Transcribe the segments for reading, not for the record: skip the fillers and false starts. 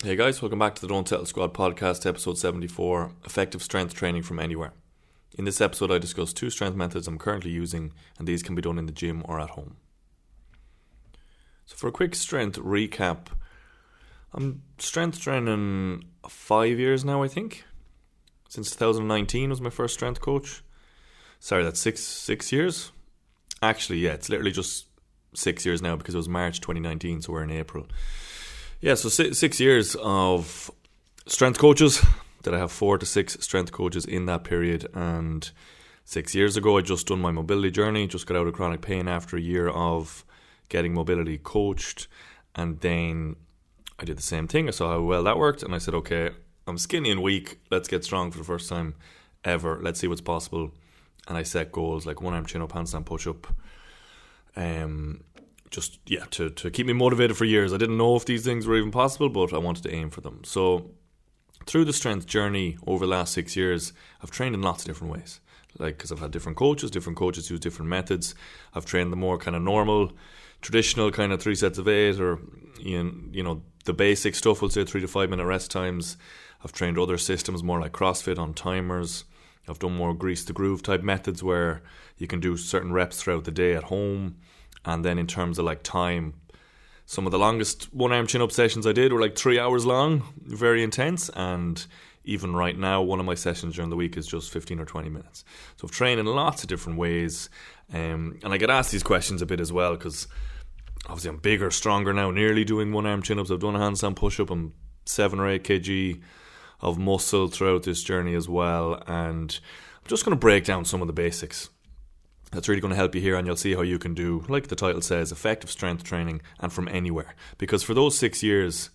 Hey guys, welcome back to the Don't Settle Squad podcast, episode 74, Effective Strength Training from Anywhere. In this episode I discuss 2 strength methods I'm currently using, and these can be done in the gym or at home. So for a quick strength recap, I'm strength training 5 years now, I think. Since 2019 was my first strength coach. Sorry, that's six years? Actually, yeah, it's literally just 6 years now because it was March 2019, so we're in April. Yeah, so 6 years of strength coaches. Did I have 4 to 6 strength coaches in that period? And 6 years ago, I just done my mobility journey. Just got out of chronic pain after a year of getting mobility coached. And then I did the same thing. I saw how well that worked. And I said, okay, I'm skinny and weak. Let's get strong for the first time ever. Let's see what's possible. And I set goals like 1 arm chin up, handstand push up. To keep me motivated for years. I didn't know if these things were even possible, but I wanted to aim for them. So through the strength journey over the last 6 years, I've trained in lots of different ways. Because I've had different coaches use different methods. I've trained the more kind of normal, traditional kind of 3 sets of 8, or the basic stuff, we'll say 3 to 5 minute rest times. I've trained other systems more like CrossFit on timers. I've done more grease the groove type methods where you can do certain reps throughout the day at home. And then in terms of like time, some of the longest 1 arm chin up sessions I did were like 3 hours long, very intense. And even right now, one of my sessions during the week is just 15 or 20 minutes. So I've trained in lots of different ways. And I get asked these questions a bit as well because obviously I'm bigger, stronger now, nearly doing 1 arm chin ups. I've done a handstand push up. I'm 7 or 8 kg of muscle throughout this journey as well. And I'm just going to break down some of the basics. That's really going to help you here, and you'll see how you can do, like the title says, effective strength training and from anywhere. Because for those 6 years,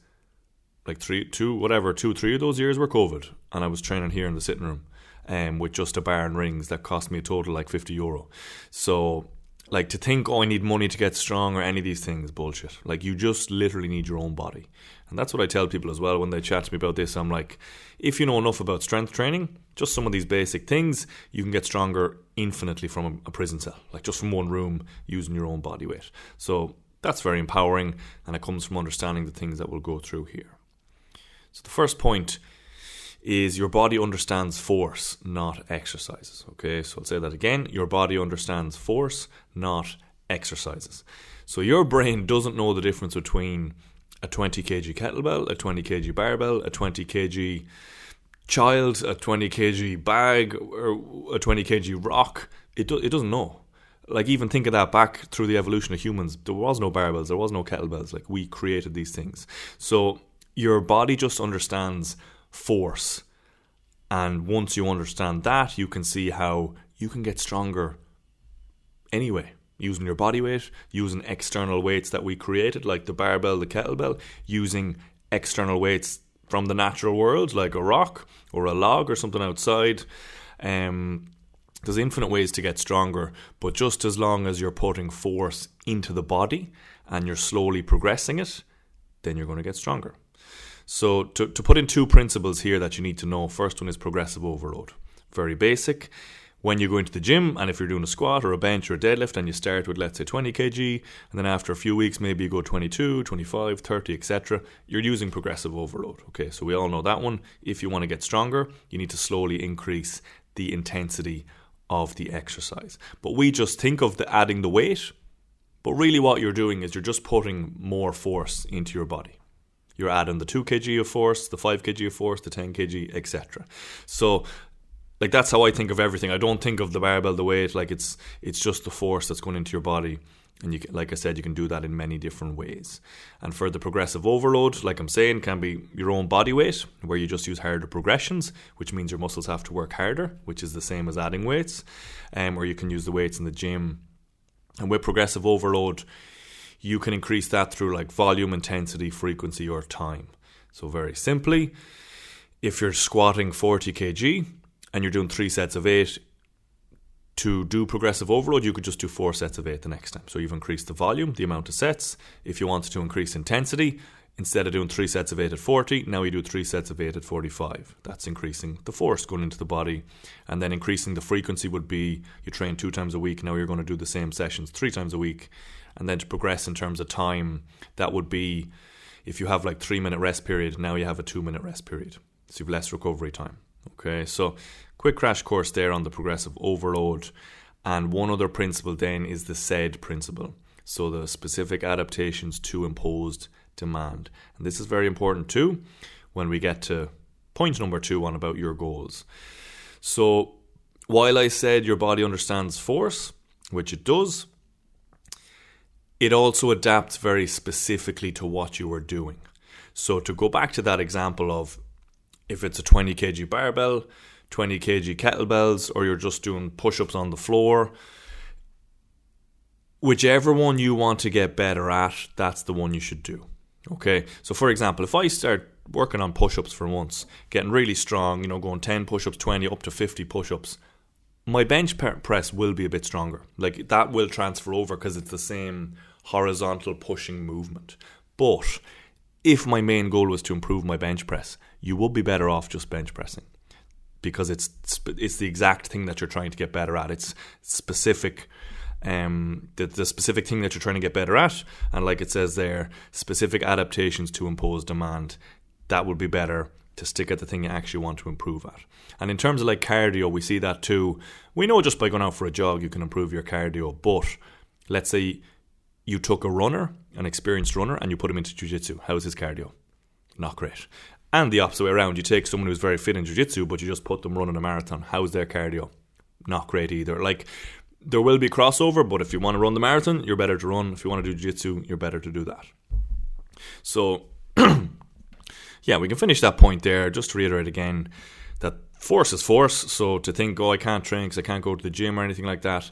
like 3 of those years were COVID, and I was training here in the sitting room with just a bar and rings that cost me a total like €50. So like to think, I need money to get strong or any of these things, bullshit. Like you just literally need your own body. And that's what I tell people as well when they chat to me about this. I'm like, if you know enough about strength training, just some of these basic things, you can get stronger infinitely from a prison cell. Like just from one room using your own body weight. So that's very empowering, and it comes from understanding the things that we'll go through here. So the first point is your body understands force, not exercises. Okay, so I'll say that again. Your body understands force, not exercises. So your brain doesn't know the difference between a 20 kg kettlebell, a 20 kg barbell, a 20 kg child, a 20 kg bag, or a 20 kg rock. It doesn't know. Like even think of that back through the evolution of humans. There was no barbells, there was no kettlebells. Like we created these things. So your body just understands force, and once you understand that, you can see how you can get stronger anyway, using your body weight, using external weights that we created like the barbell, the kettlebell, using external weights from the natural world like a rock or a log or something outside. There's infinite ways to get stronger, but just as long as you're putting force into the body and you're slowly progressing it, then you're going to get stronger. So to put in 2 principles here that you need to know. First one is progressive overload. Very basic. When you go into the gym, and if you're doing a squat or a bench or a deadlift, and you start with, let's say, 20 kg, and then after a few weeks, maybe you go 22, 25, 30, etc., you're using progressive overload. Okay, so we all know that one. If you want to get stronger, you need to slowly increase the intensity of the exercise. But we just think of adding the weight, but really what you're doing is you're just putting more force into your body. You're adding the 2 kg of force, the 5 kg of force, the 10 kg, etc. So like that's how I think of everything. I don't think of the barbell, the weight, like it's just the force that's going into your body. And you can, like I said, you can do that in many different ways. And for the progressive overload, like I'm saying, can be your own body weight, where you just use harder progressions, which means your muscles have to work harder, which is the same as adding weights. Or you can use the weights in the gym. And with progressive overload, you can increase that through like volume, intensity, frequency, or time. So very simply, if you're squatting 40 kg and you're doing 3 sets of 8, to do progressive overload, you could just do 4 sets of 8 the next time. So you've increased the volume, the amount of sets. If you wanted to increase intensity, instead of doing 3 sets of 8 at 40, now you do 3 sets of 8 at 45. That's increasing the force going into the body. And then increasing the frequency would be, you train 2 times a week, now you're going to do the same sessions 3 times a week. And then to progress in terms of time, that would be if you have like 3-minute rest period, now you have a 2-minute rest period. So you have less recovery time. Okay, so quick crash course there on the progressive overload. And one other principle then is the SAID principle. So the specific adaptations to imposed demand. And this is very important too when we get to point number 2 on about your goals. So while I said your body understands force, which it does, it also adapts very specifically to what you are doing. So to go back to that example of if it's a 20 kg barbell, 20 kg kettlebells, or you're just doing push-ups on the floor, whichever one you want to get better at, that's the one you should do. Okay, so for example, if I start working on push-ups for once, getting really strong, going 10 push-ups, 20, up to 50 push-ups, my bench press will be a bit stronger. Like that will transfer over because it's the same horizontal pushing movement. But if my main goal was to improve my bench press, you would be better off just bench pressing, because it's the exact thing that you're trying to get better at. It's specific, the specific thing that you're trying to get better at, and like it says there, specific adaptations to impose demand. That would be better to stick at the thing you actually want to improve at. And in terms of like cardio, we see that too. We know just by going out for a jog you can improve your cardio, but let's say you took a runner, an experienced runner, and you put him into jiu-jitsu. How's his cardio? Not great. And the opposite way around, you take someone who's very fit in jiu-jitsu, but you just put them running a marathon. How's their cardio? Not great either. Like, there will be crossover, but if you want to run the marathon, you're better to run. If you want to do jiu-jitsu, you're better to do that. So, yeah, we can finish that point there. Just to reiterate again, that force is force. So to think, I can't train because I can't go to the gym or anything like that,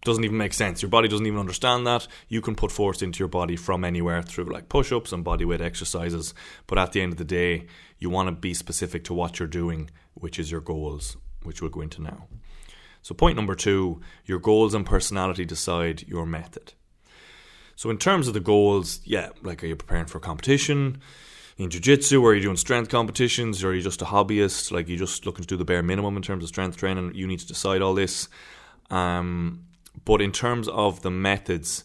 doesn't even make sense. Your body doesn't even understand that. You can put force into your body from anywhere through like push-ups and bodyweight exercises. But at the end of the day, you want to be specific to what you're doing, which is your goals, which we'll go into now. So point number 2, your goals and personality decide your method. So in terms of the goals, like, are you preparing for a competition in jiu-jitsu, or are you doing strength competitions, or are you just a hobbyist, like you just looking to do the bare minimum in terms of strength training? You need to decide all this. But in terms of the methods,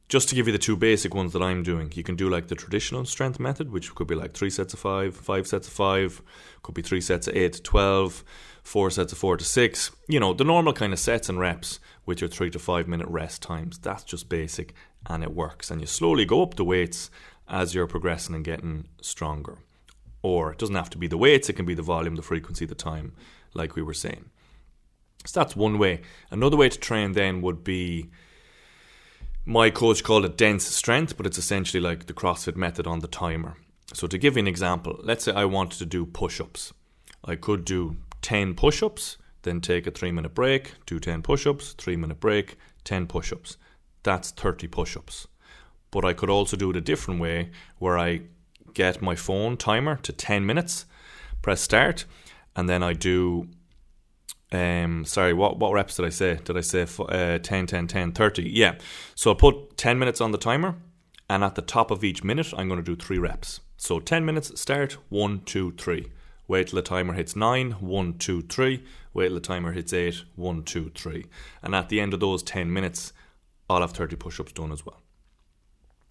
just to give you the 2 basic ones that I'm doing, you can do like the traditional strength method, which could be like 3 sets of 5, 5 sets of 5, could be 3 sets of 8 to 12, 4 sets of 4 to 6, the normal kind of sets and reps with your 3 to 5 minute rest times. That's just basic and it works. And you slowly go up the weights as you're progressing and getting stronger. Or it doesn't have to be the weights, it can be the volume, the frequency, the time, like we were saying. So that's one way. Another way to train then would be, my coach called it dense strength, but it's essentially like the CrossFit method on the timer. So to give you an example, let's say I wanted to do push-ups. I could do 10 push-ups, then take a 3-minute break, do 10 push-ups, 3-minute break, 10 push-ups. That's 30 push-ups. But I could also do it a different way, where I get my phone timer to 10 minutes, press start, and then I do... what reps did I say? Did I say 10, 10, 10, 30? Yeah. So I put 10 minutes on the timer, and at the top of each minute, I'm going to do 3 reps. So 10 minutes, start, 1, 2, 3. Wait till the timer hits 9, 1, 2, 3. Wait till the timer hits 8, 1, 2, 3. And at the end of those 10 minutes, I'll have 30 push-ups done as well.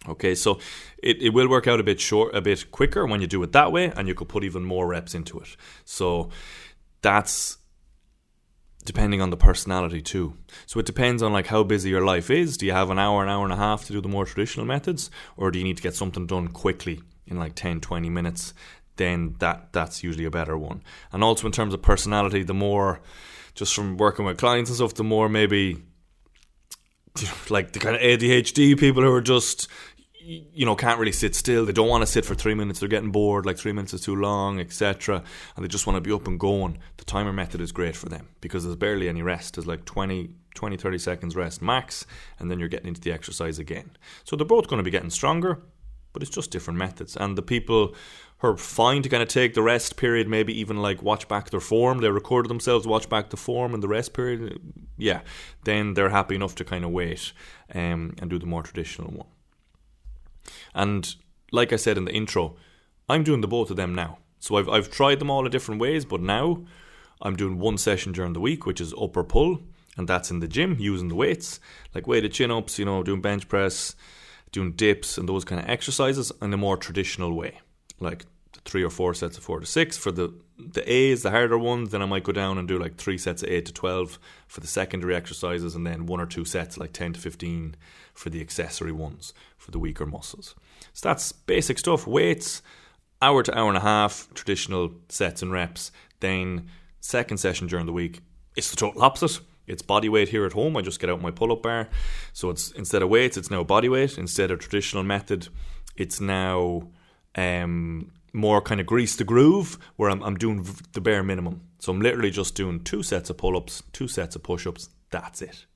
Okay, so it will work out a bit quicker when you do it that way, and you could put even more reps into it. So that's depending on the personality too. So it depends on like how busy your life is. Do you have an hour and a half to do the more traditional methods, or do you need to get something done quickly in like 10, 20 minutes? Then that's usually a better one. And also in terms of personality, the more, just from working with clients and stuff, the more maybe like the kind of ADHD people who are just, can't really sit still. They don't want to sit for 3 minutes. They're getting bored, like 3 minutes is too long, etc. And they just want to be up and going. The timer method is great for them because there's barely any rest. There's like 20, 30 seconds rest max, and then you're getting into the exercise again. So they're both going to be getting stronger, but it's just different methods. And the people who are fine to kind of take the rest period, maybe even like watch back their form, they recorded themselves, watch back the form in the rest period, then they're happy enough to kind of wait and do the more traditional one. And like I said in the intro, I'm doing the both of them now. So I've tried them all in different ways, but now I'm doing one session during the week, which is upper pull, and that's in the gym using the weights, like weighted chin-ups, doing bench press, doing dips and those kind of exercises in a more traditional way, like 3 or 4 sets of 4 to 6 for the A's, the harder ones. Then I might go down and do like 3 sets of 8 to 12 for the secondary exercises, and then 1 or 2 sets like 10 to 15 for the accessory ones for the weaker muscles. So that's basic stuff. Weights, hour to hour and a half, traditional sets and reps. Then second session during the week, it's the total opposite. It's body weight here at home. I just get out my pull-up bar. So it's instead of weights, it's now body weight. Instead of traditional method, it's now more kind of grease the groove, where I'm doing the bare minimum. So I'm literally just doing 2 sets of pull-ups, 2 sets of push-ups. That's it.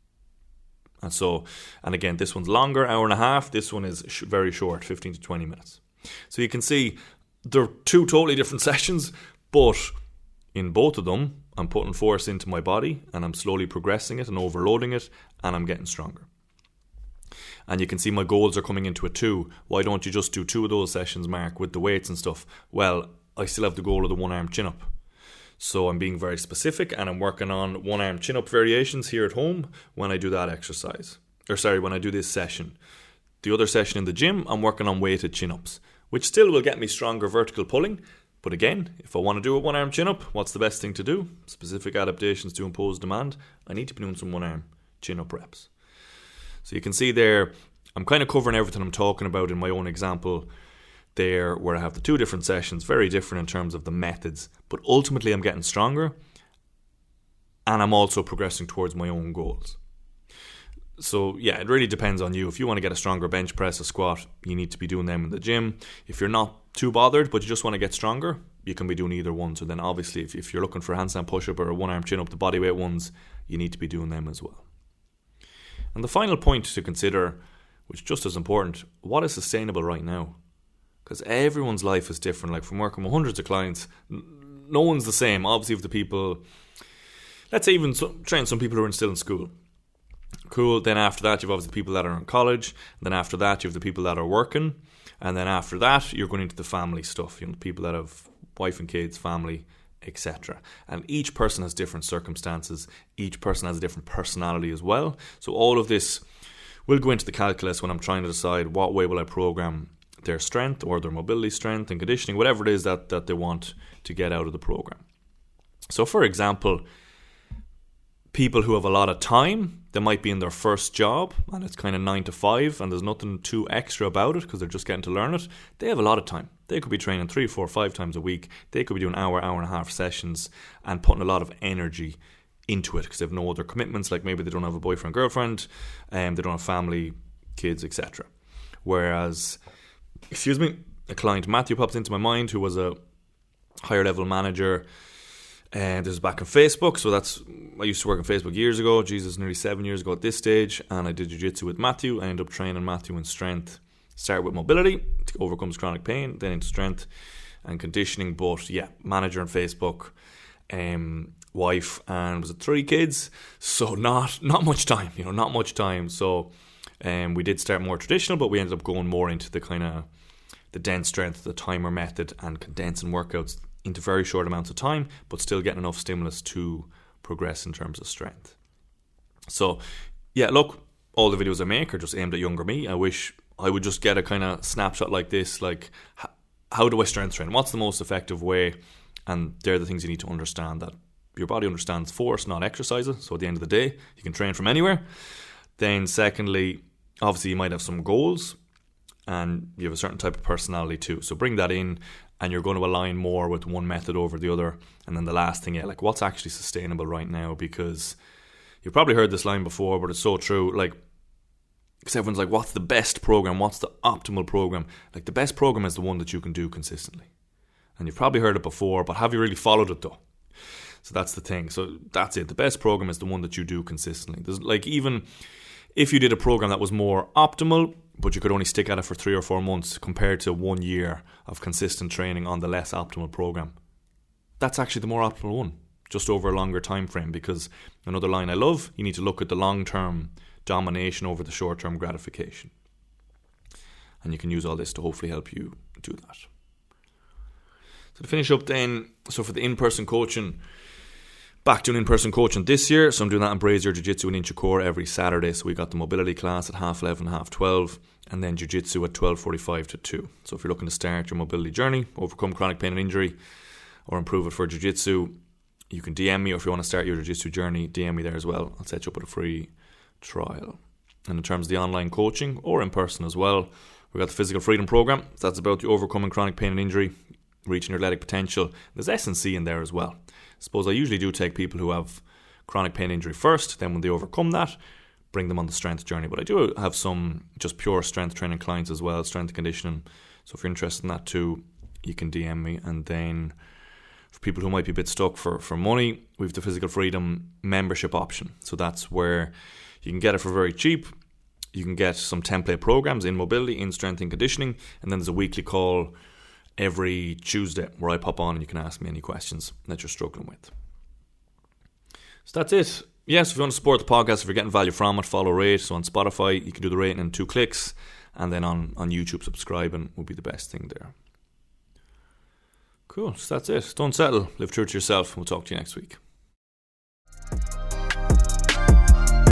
And again, this one's longer, hour and a half. This one is very short, 15 to 20 minutes. So you can see they're 2 totally different sessions, but in both of them, I'm putting force into my body and I'm slowly progressing it and overloading it, and I'm getting stronger. And you can see my goals are coming into it too. Why don't you just do 2 of those sessions, Mark, with the weights and stuff? Well, I still have the goal of the 1-arm chin-up. So I'm being very specific, and I'm working on 1-arm chin-up variations here at home when I do that exercise. When I do this session. The other session in the gym, I'm working on weighted chin-ups, which still will get me stronger vertical pulling. But again, if I want to do a 1-arm chin-up, what's the best thing to do? Specific adaptations to impose demand. I need to be doing some 1-arm chin-up reps. So you can see there, I'm kind of covering everything I'm talking about in my own example there, where I have the 2 different sessions, very different in terms of the methods, but ultimately I'm getting stronger, and I'm also progressing towards my own goals. So yeah, it really depends on you. If you want to get a stronger bench press, a squat, you need to be doing them in the gym. If you're not too bothered, but you just want to get stronger, you can be doing either one. So then obviously if you're looking for a handstand push-up or a 1-arm chin-up, the bodyweight ones, you need to be doing them as well. And the final point to consider, which is just as important, what is sustainable right now? Because everyone's life is different. Like from working with hundreds of clients, no one's the same. Obviously, if the people, let's say even train some people who are still in school. Cool. Then after that, you've obviously people that are in college. Then after that, you have the people that are working. And then after that, you're going into the family stuff. You know, people that have wife and kids, family, etc. And each person has different circumstances. Each person has a different personality as well. So all of this will go into the calculus when I'm trying to decide what way will I program their strength or their mobility, strength and conditioning, whatever it is that they want to get out of the program. So for example, people who have a lot of time, they might be in their first job and it's kind of 9 to 5 and there's nothing too extra about it because they're just getting to learn it. They have a lot of time. They could be training 3, 4, 5 times a week. They could be doing hour and a half sessions and putting a lot of energy into it because they have no other commitments, like maybe they don't have a boyfriend, girlfriend, they don't have family, kids, etc. Whereas, a client, Matthew, pops into my mind, who was a higher level manager. And this is back on Facebook, so I used to work on Facebook years ago, nearly 7 years ago at this stage, and I did Jiu-Jitsu with Matthew. I ended up training Matthew in strength. Started with mobility to overcome chronic pain, then into strength and conditioning. But yeah, manager on Facebook, wife, and was it 3 kids? So not much time, not much time. So we did start more traditional, but we ended up going more into the kind of the dense strength, the timer method, and condensing workouts into very short amounts of time, but still getting enough stimulus to progress in terms of strength. So, yeah, look, all the videos I make are just aimed at younger me. I wish I would just get a kind of snapshot like this, like, how do I strength train? What's the most effective way? And they're the things you need to understand, that your body understands force, not exercises. So at the end of the day, you can train from anywhere. Then secondly, obviously you might have some goals and you have a certain type of personality too. So bring that in, and you're going to align more with one method over the other. And then the last thing, like what's actually sustainable right now? Because you've probably heard this line before, but it's so true. Like, because everyone's like, what's the best program? What's the optimal program? Like, the best program is the one that you can do consistently. And you've probably heard it before, but have you really followed it though? So that's the thing. So that's it. The best program is the one that you do consistently. There's like, even if you did a program that was more optimal, but you could only stick at it for 3 or 4 months compared to 1 year of consistent training on the less optimal program, that's actually the more optimal one, just over a longer time frame. Because another line I love, you need to look at the long-term domination over the short-term gratification. And you can use all this to hopefully help you do that. So to finish up then, so for the in-person coaching, back doing in-person coaching this year. So I'm doing that in Brazier, Jiu-Jitsu and Inchicore every Saturday. So we got the mobility class at 11:30, 12:30, and then Jiu-Jitsu at 12:45 to 2. So if you're looking to start your mobility journey, overcome chronic pain and injury, or improve it for Jiu-Jitsu, you can DM me, or if you want to start your Jiu-Jitsu journey, DM me there as well. I'll set you up with a free trial. And in terms of the online coaching, or in person as well, we've got the Physical Freedom Program. That's about the overcoming chronic pain and injury, reaching your athletic potential. There's S&C in there as well. I suppose I usually do take people who have chronic pain injury first, then when they overcome that, bring them on the strength journey. But I do have some just pure strength training clients as well, strength and conditioning. So if you're interested in that too, you can DM me. And then for people who might be a bit stuck for money, we have the Physical Freedom membership option. So that's where you can get it for very cheap. You can get some template programs in mobility, in strength and conditioning, and then there's a weekly call every Tuesday where I pop on and you can ask me any questions that you're struggling with. So that's it. Yes, if you want to support the podcast, if you're getting value from it, follow, rate. So on Spotify, you can do the rating in 2 clicks, and then on YouTube, subscribing would be the best thing there. Cool, so that's it. Don't settle. Live true to yourself. We'll talk to you next week.